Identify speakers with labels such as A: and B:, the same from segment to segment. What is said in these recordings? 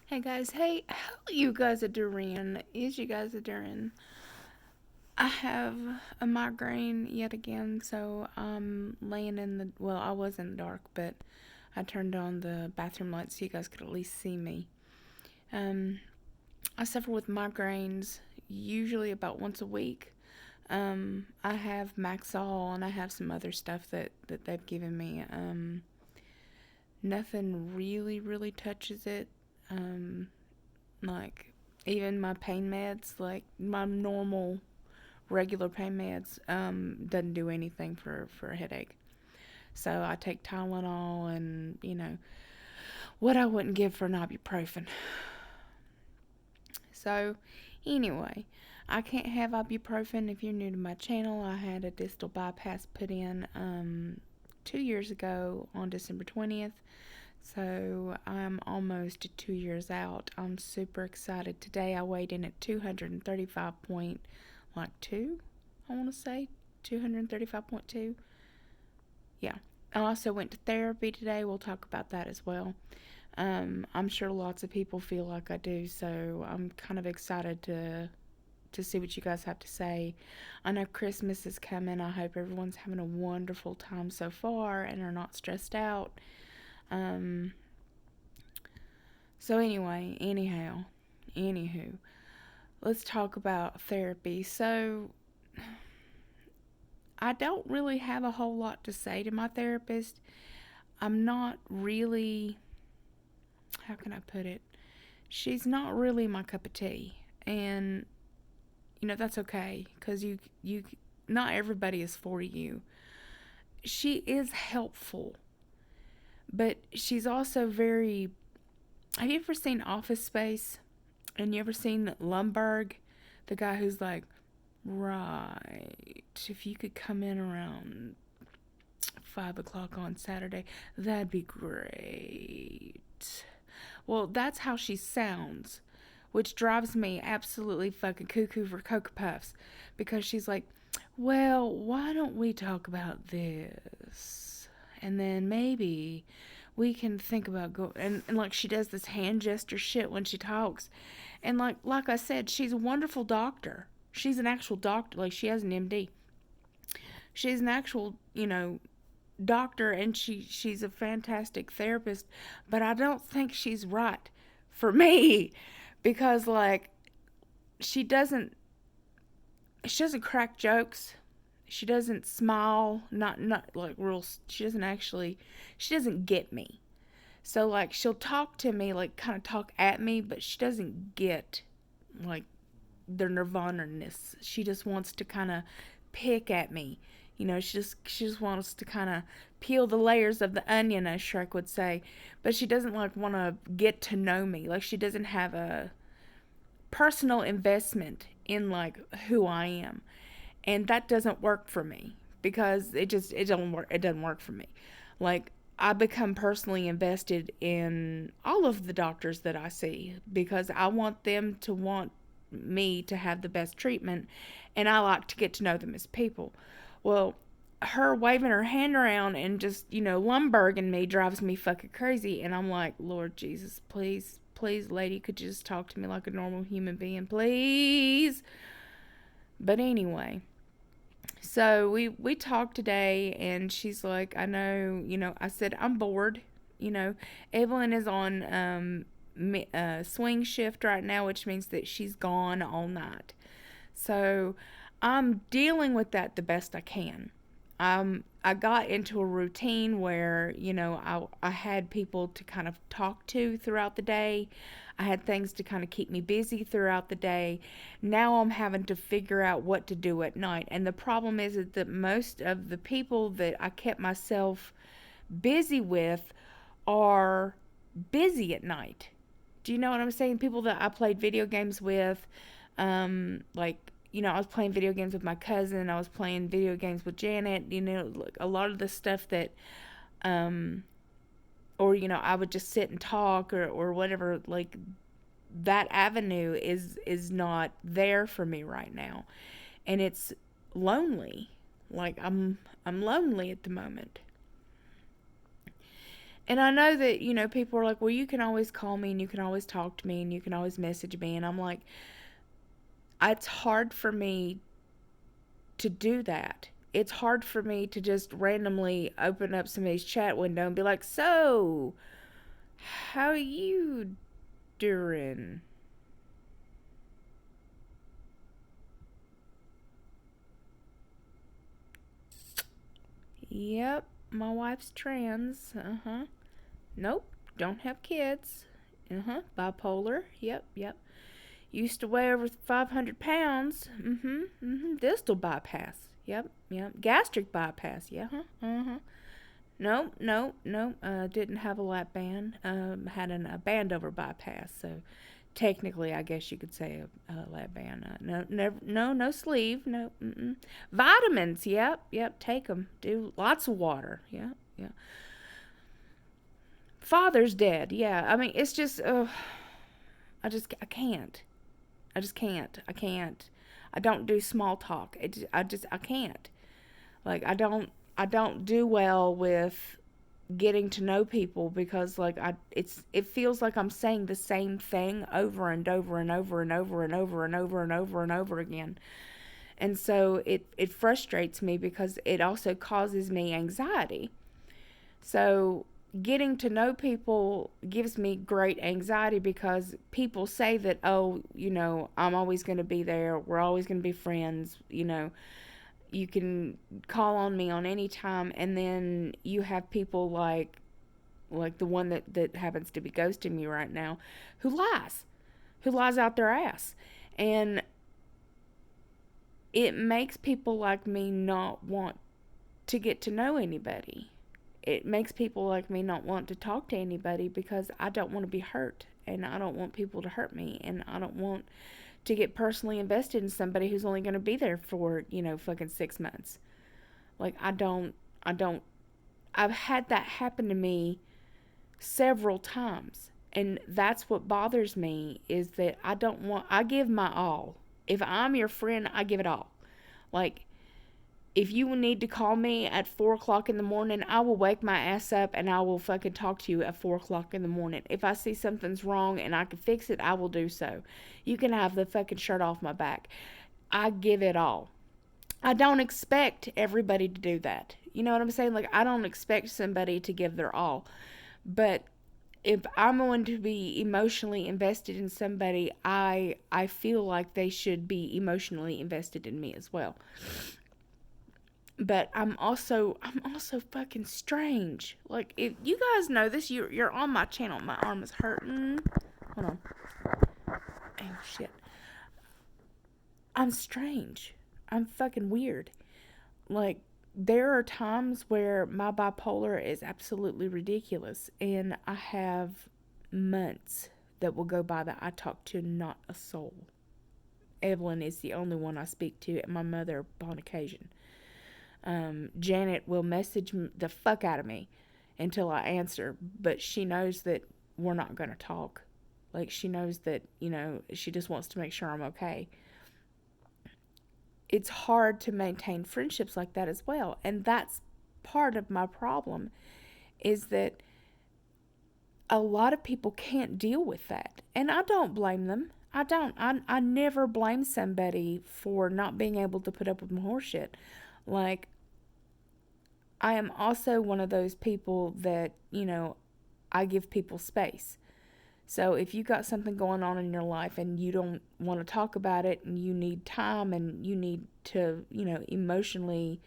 A: Hey guys, hey, how you guys are doing? Is you guys are doing? I have a migraine yet again, so I'm laying in the. Well, I was in the dark, but I turned on the bathroom light so you guys could at least see me. Um, I suffer with migraines usually about once a week. I have Maxol and I have some other stuff that they've given me. Nothing really touches it. Um, like even my pain meds, like my normal regular pain meds, doesn't do anything for a headache. So I take Tylenol and what I wouldn't give for an ibuprofen. So anyway, I can't have ibuprofen. If you're new to my channel, I had a distal bypass put in 2 years ago on December 20th. So I'm almost 2 years out. I'm super excited. Today I weighed in at 235 point like two, I want to say 235.2. Yeah. I also went to therapy today. We'll talk about that as well. I'm sure lots of people feel like I do, so I'm kind of excited to see what you guys have to say. I know Christmas is coming. I hope everyone's having a wonderful time so far and are not stressed out. Um, So anywho, let's talk about therapy. So I don't really have a whole lot to say to my therapist. I'm not really, how can I put it? She's not really my cup of tea. And that's okay cuz you not everybody is for you. She is helpful, but she's also very. Have you ever seen Office Space? And you ever seen Lumberg, the guy who's like, right, if you could come in around 5 o'clock on Saturday, that'd be great. Well, that's how she sounds, which drives me absolutely fucking cuckoo for Cocoa Puffs, because she's like, well, why don't we talk about this? And then maybe we can think about go and like she does this hand gesture shit when she talks. And like I said, she's a wonderful doctor. She's an actual doctor. Like she has an MD. She's an actual, doctor, and she's a fantastic therapist, but I don't think she's right for me because like she doesn't she doesn't crack jokes. She doesn't smile, not like real. She doesn't get me. So like she'll talk to me, like kind of talk at me, but she doesn't get like their nirvana-ness. She just wants to kind of pick at me. She just wants to kind of peel the layers of the onion, as Shrek would say. But she doesn't like want to get to know me. Like she doesn't have a personal investment in like who I am, and that doesn't work for me because it doesn't work for me. Like I become personally invested in all of the doctors that I see because I want them to want me to have the best treatment, and I like to get to know them as people. Well, her waving her hand around and just, lumberging me drives me fucking crazy. And I'm like, Lord Jesus, please, please, lady, could you just talk to me like a normal human being, please? But anyway, so we talked today, and she's like, I know, I said I'm bored. Evelyn is on swing shift right now, which means that she's gone all night. So I'm dealing with that the best I can. I got into a routine where, I had people to kind of talk to throughout the day. I had things to kind of keep me busy throughout the day. Now I'm having to figure out what to do at night. And the problem is that most of the people that I kept myself busy with are busy at night. Do you know what I'm saying? People that I played video games with, like, I was playing video games with my cousin. I was playing video games with Janet. Like a lot of the stuff that, um, or I would just sit and talk or whatever. Like that avenue is not there for me right now, and it's lonely. Like I'm lonely at the moment, And I know that, people are like, well, you can always call me and you can always talk to me and you can always message me. And I'm like, it's hard for me to do that. It's hard for me to just randomly open up somebody's chat window and be like, so, how are you doing? Yep, my wife's trans. Uh-huh. Nope, don't have kids. Uh-huh, bipolar. Yep, yep. Used to weigh over 500 pounds. Mm-hmm, mm-hmm. Distal bypass. Yep, yep. Gastric bypass. Yeah, uh-huh. No, no, no. Didn't have a lap band. Had a band over bypass. So technically, I guess you could say a lap band. No, never, no sleeve. No. Mm-mm. Vitamins. Yep, yep. Take them. Do lots of water. Yeah, yeah. Father's dead. Yeah. I mean, it's just. I can't. I just can't. I can't. I don't do small talk. I can't. Like I don't do well with getting to know people because like it feels like I'm saying the same thing over and over and over and over and over and over and over and over again. And so it frustrates me because it also causes me anxiety. So getting to know people gives me great anxiety because people say that, oh, I'm always going to be there, we're always going to be friends, you can call on me on any time. And then you have people like the one that happens to be ghosting me right now, who lies out their ass. And it makes people like me not want to get to know anybody. It makes people like me not want to talk to anybody because I don't want to be hurt and I don't want people to hurt me and I don't want to get personally invested in somebody who's only going to be there for, fucking 6 months. Like, I don't, I've had that happen to me several times. And that's what bothers me is that I give my all. If I'm your friend, I give it all. Like, if you need to call me at 4 o'clock in the morning, I will wake my ass up and I will fucking talk to you at 4 o'clock in the morning. If I see something's wrong and I can fix it, I will do so. You can have the fucking shirt off my back. I give it all. I don't expect everybody to do that. You know what I'm saying? Like, I don't expect somebody to give their all. But if I'm going to be emotionally invested in somebody, I feel like they should be emotionally invested in me as well. But I'm also fucking strange. Like, if you guys know this, you're on my channel. My arm is hurting. Hold on. Oh shit. I'm strange. I'm fucking weird. Like, there are times where my bipolar is absolutely ridiculous, and I have months that will go by that I talk to not a soul. Evelyn is the only one I speak to, and my mother upon occasion. Janet will message the fuck out of me until I answer, but she knows that we're not going to talk. Like, she knows that, she just wants to make sure I'm okay. It's hard to maintain friendships like that as well. And that's part of my problem is that a lot of people can't deal with that. And I don't blame them. I don't. I never blame somebody for not being able to put up with my horseshit. Like, I am also one of those people that, I give people space. So if you got something going on in your life and you don't want to talk about it and you need time and you need to, emotionally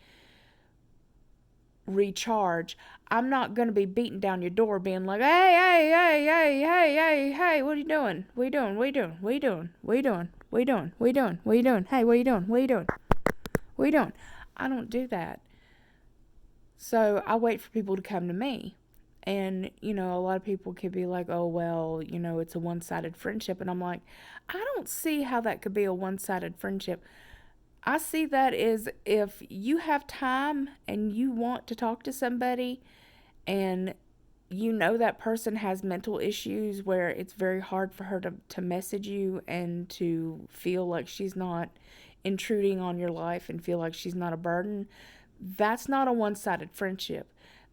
A: recharge, I'm not going to be beating down your door being like, hey, hey, hey, hey, hey, hey, hey, what are you doing? What are you doing? What are you doing? What are you doing? What are you doing? What are you doing? What are you doing? What are you doing? Hey, what are you doing? What are you doing? What are you doing? I don't do that. So I wait for people to come to me. And, a lot of people could be like, oh, well, it's a one-sided friendship. And I'm like, I don't see how that could be a one-sided friendship. I see that as if you have time and you want to talk to somebody and that person has mental issues where it's very hard for her to message you and to feel like she's not intruding on your life and feel like she's not a burden. That's not a one-sided friendship.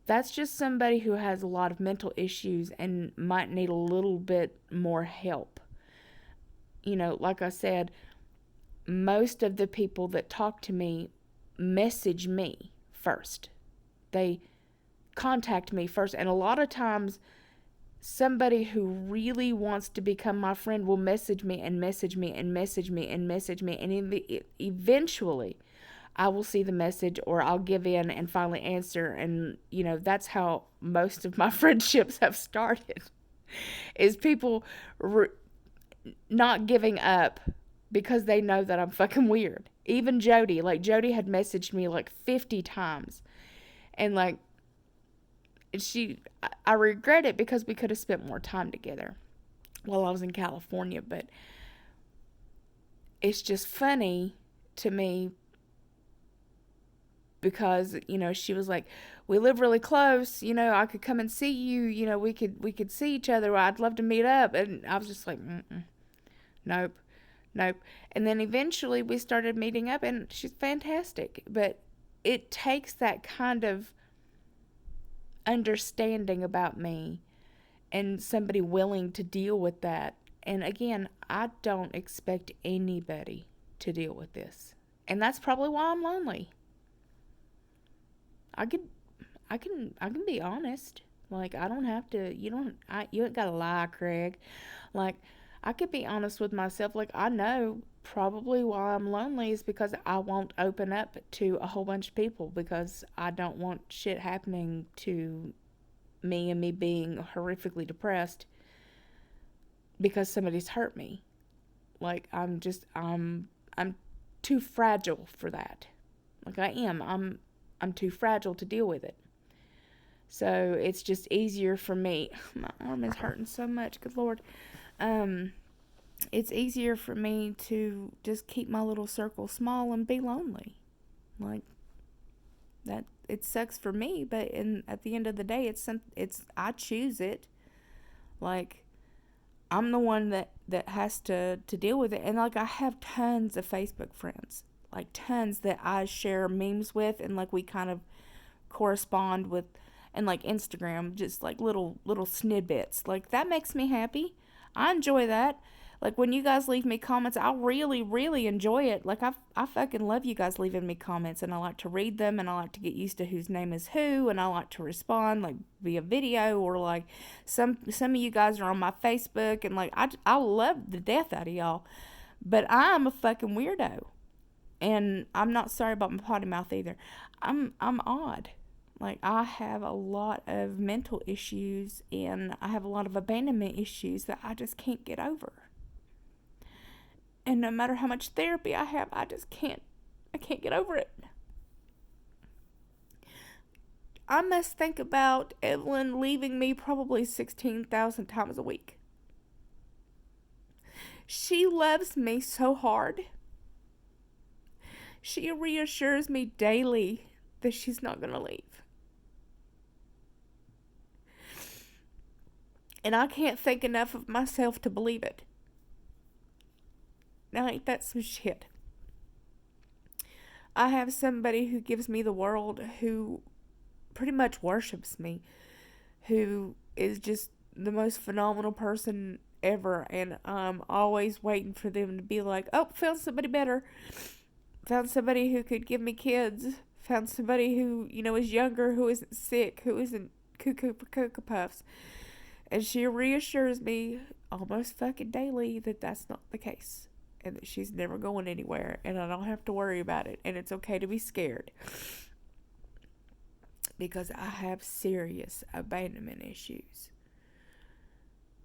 A: That's just somebody who has a lot of mental issues and might need a little bit more help. Like I said, most of the people that talk to me message me first. They contact me first. And a lot of times, somebody who really wants to become my friend will message me and message me and message me and message me. And eventually, I will see the message or I'll give in and finally answer. And, that's how most of my friendships have started is people not giving up because they know that I'm fucking weird. Even Jody, like Jody had messaged me like 50 times. And like I regret it because we could have spent more time together while I was in California, but it's just funny to me because she was like, we live really close, I could come and see you, we could see each other, I'd love to meet up. And I was just like, nope. And then eventually we started meeting up, and she's fantastic, but it takes that kind of understanding about me and somebody willing to deal with that. And again, I don't expect anybody to deal with this, and that's probably why I'm lonely. I could I can be honest. Like, I don't have to. You ain't gotta lie, Craig. Like, I could be honest with myself. Like, I know probably why I'm lonely is because I won't open up to a whole bunch of people because I don't want shit happening to me and me being horrifically depressed because somebody's hurt me. Like, I'm too fragile for that. Like, I am. I'm too fragile to deal with it. So it's just easier for me. My arm is hurting so much. Good Lord. It's easier for me to just keep my little circle small and be lonely. Like, that, it sucks for me, but at the end of the day, it's I choose it. Like, I'm the one that has to deal with it. And like, I have tons of Facebook friends, like tons that I share memes with, and like we kind of correspond with, and like Instagram, just like little snippets. Like, that makes me happy. I enjoy that. Like, when you guys leave me comments, I really, really enjoy it. Like, I fucking love you guys leaving me comments, and I like to read them, and I like to get used to whose name is who, and I like to respond, like, via video, or like some of you guys are on my Facebook, and like, I love the death out of y'all. But I'm a fucking weirdo, and I'm not sorry about my potty mouth either. I'm odd. Like, I have a lot of mental issues, and I have a lot of abandonment issues that I just can't get over. And no matter how much therapy I have, I can't get over it. I must think about Evelyn leaving me probably 16,000 times a week. She loves me so hard. She reassures me daily that she's not going to leave. And I can't think enough of myself to believe it. Now, ain't that some shit? I have somebody who gives me the world, who pretty much worships me, who is just the most phenomenal person ever, and I'm always waiting for them to be like, oh, found somebody better. Found somebody who could give me kids. Found somebody who, is younger, who isn't sick, who isn't cuckoo for Cocoa Puffs. And she reassures me almost fucking daily that that's not the case. And that she's never going anywhere. And I don't have to worry about it. And it's okay to be scared. Because I have serious abandonment issues.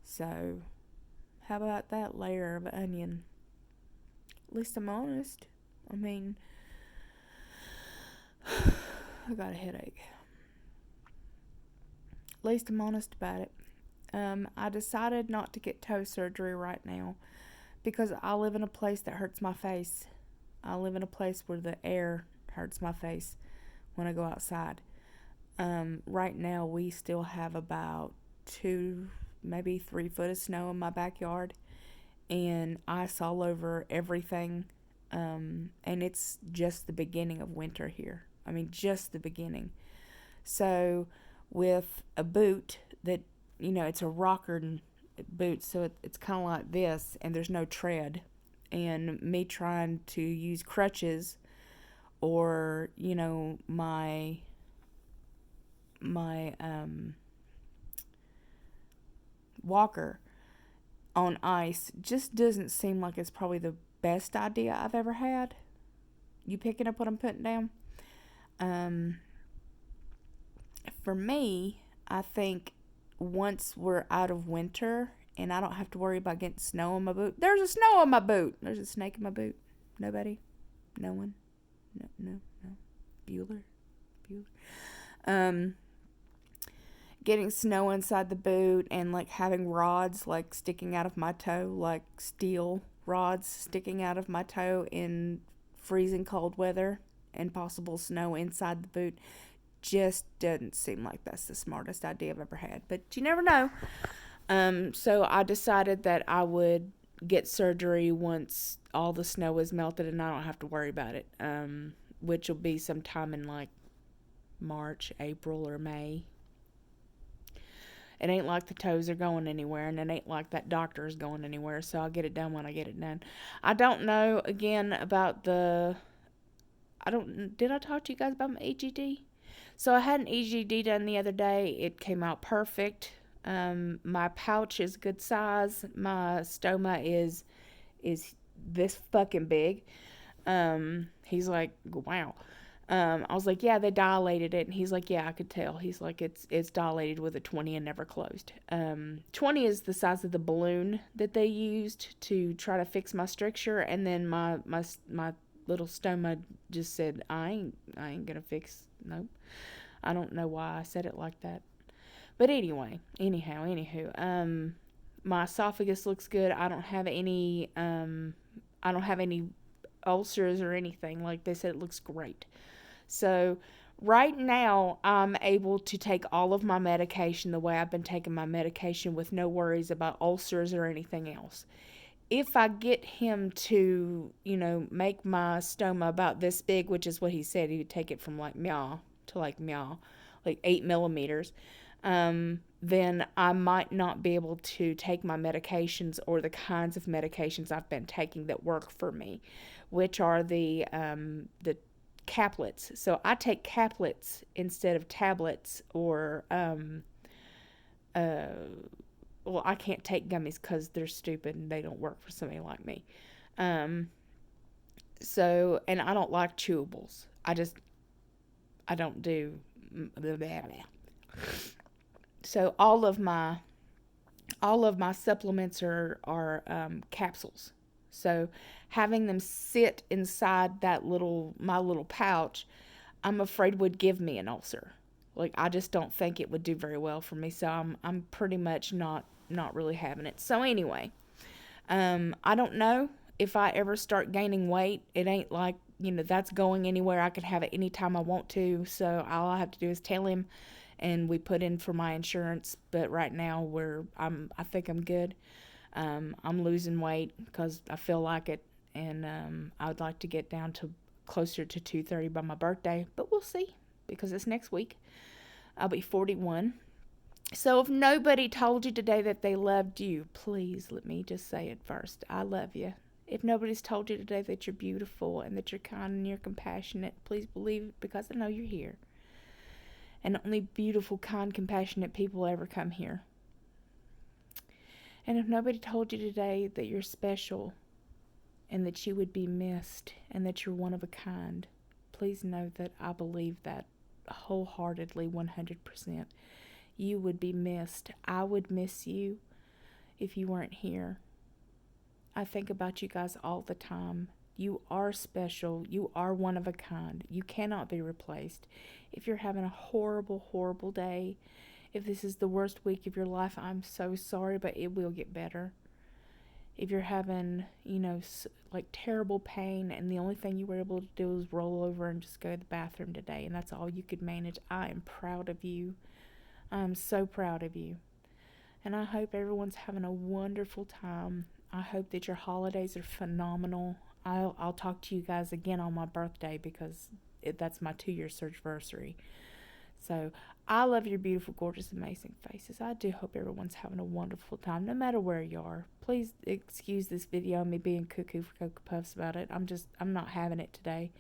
A: So, how about that layer of onion? At least I'm honest. I mean, I got a headache. At least I'm honest about it. I decided not to get toe surgery right now because I live in a place that hurts my face. I live in a place where the air hurts my face when I go outside. Right now we still have about 2, maybe 3 foot of snow in my backyard and ice all over everything. And it's just the beginning of winter here. I mean, just the beginning. So with a boot that, it's a rocker boot, so it's kind of like this, and there's no tread. And me trying to use crutches or, my walker on ice just doesn't seem like it's probably the best idea I've ever had. You picking up what I'm putting down? Um, for me, I think once we're out of winter and I don't have to worry about getting snow on my boot. There's a snow on my boot. There's a snake in my boot. Nobody? No one? No. Bueller? Um, Getting snow inside the boot and like having rods like sticking out of my toe, like steel rods sticking out of my toe in freezing cold weather and possible snow inside the boot just doesn't seem like that's the smartest idea I've ever had. But you never know. So I decided that I would get surgery once all the snow is melted and I don't have to worry about it. Which will be sometime in like March, April, or May. It ain't like the toes are going anywhere, and it ain't like that doctor is going anywhere, so I'll get it done when I get it done. I don't know, again, about did I talk to you guys about my EGD? So I had an EGD done the other day. It came out perfect. My pouch is good size. My stoma is this fucking big. He's like, wow. I was like, yeah, they dilated it. And he's like, yeah, I could tell. He's like, it's dilated with a 20 and never closed. 20 is the size of the balloon that they used to try to fix my stricture. And then my little stoma just said, I ain't gonna fix, nope. I don't know why I said it like that. But anywho, my esophagus looks good. I don't have any ulcers or anything. Like they said, it looks great. So right now, I'm able to take all of my medication the way I've been taking my medication with no worries about ulcers or anything else. If I get him to, make my stoma about this big, which is what he said, he would take it from like meow to like meow, like 8 millimeters, then I might not be able to take my medications or the kinds of medications I've been taking that work for me, which are the caplets. So I take caplets instead of tablets or well, I can't take gummies because they're stupid and they don't work for somebody like me. So, and I don't like chewables. I don't do blah, blah, blah. So all of my supplements are capsules. So having them sit inside my little pouch, I'm afraid would give me an ulcer. Like I just don't think it would do very well for me. So I'm pretty much not really having it. So anyway, I don't know if I ever start gaining weight. It ain't like, that's going anywhere. I could have it anytime I want to. So all I have to do is tell him and we put in for my insurance. But right now I think I'm good. I'm losing weight because I feel like it, and I would like to get down to closer to 230 by my birthday, but we'll see because it's next week. I'll be 41. So if nobody told you today that they loved you, please let me just say it first. I love you. If nobody's told you today that you're beautiful and that you're kind and you're compassionate, please believe it because I know you're here. And only beautiful, kind, compassionate people ever come here. And if nobody told you today that you're special and that you would be missed and that you're one of a kind, please know that I believe that wholeheartedly, 100%. You would be missed. I would miss you if you weren't here. I think about you guys all the time. You are special. You are one of a kind. You cannot be replaced. If you're having a horrible, horrible day, if this is the worst week of your life, I'm so sorry, but it will get better. If you're having, like terrible pain and the only thing you were able to do is roll over and just go to the bathroom today and that's all you could manage, I am proud of you. I'm so proud of you. And I hope everyone's having a wonderful time. I hope that your holidays are phenomenal. I'll talk to you guys again on my birthday because that's my 2-year anniversary. So I love your beautiful, gorgeous, amazing faces. I do hope everyone's having a wonderful time, no matter where you are. Please excuse this video, me being cuckoo for Cocoa Puffs about it. I'm not having it today.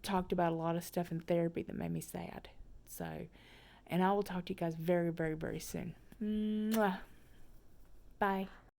A: Talked about a lot of stuff in therapy that made me sad. So, and I will talk to you guys very, very, very soon. Mwah. Bye.